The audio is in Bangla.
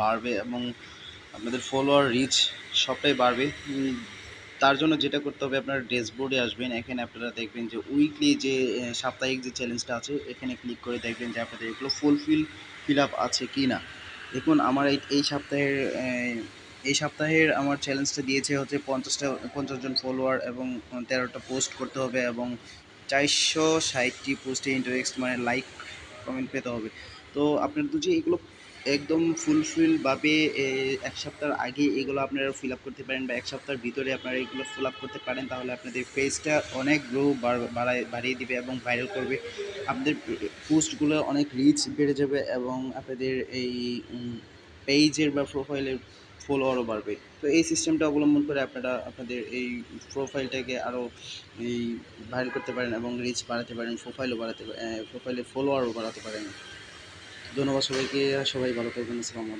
বাড়বে এবং আপনাদের ফলোয়ার রিচ সবটাই বাড়বে। তার জন্য যেটা করতে হবে, আপনারা ড্যাশবোর্ডে আসবেন। এখানে আপনারা দেখবেন যে উইকলি যে সাপ্তাহিক যে চ্যালেঞ্জটা আছে, এখানে ক্লিক করে দেখবেন যে আপনাদের এগুলো ফিল আপ আছে কি না। দেখুন আমার এই সপ্তাহের আমার চ্যালেঞ্জটা দিয়েছে হচ্ছে 50 জন ফলোয়ার এবং 13টা পোস্ট করতে হবে এবং 460টি পোস্টে ইন্টারেক্ট মানে লাইক কমেন্ট পেতে হবে। তো আপনার যদি এগুলো একদম ফুলফিলভাবে এক সপ্তাহের আগে এগুলো আপনারা ফিল আপ করতে পারেন বা এক সপ্তাহের ভিতরে আপনারা এগুলো ফিল আপ করতে পারেন, তাহলে আপনাদের পেজটা অনেক বাড়িয়ে দিবে এবং ভাইরাল করবে। আপনাদের পোস্টগুলো অনেক রিচ বেড়ে যাবে এবং আপনাদের এই পেজের বা প্রোফাইলের ফলোয়ারও বাড়বে। তো এই সিস্টেমটা অবলম্বন করে আপনারা আপনাদের এই প্রোফাইলটাকে আরও এই ভাইরাল করতে পারেন এবং রিচ বাড়াতে পারেন, প্রোফাইলের ফলোয়ারও বাড়াতে পারেন। ধন্যবাদ সবাইকে। সবাই ভালো থাকবেন। আসসালামু আলাইকুম।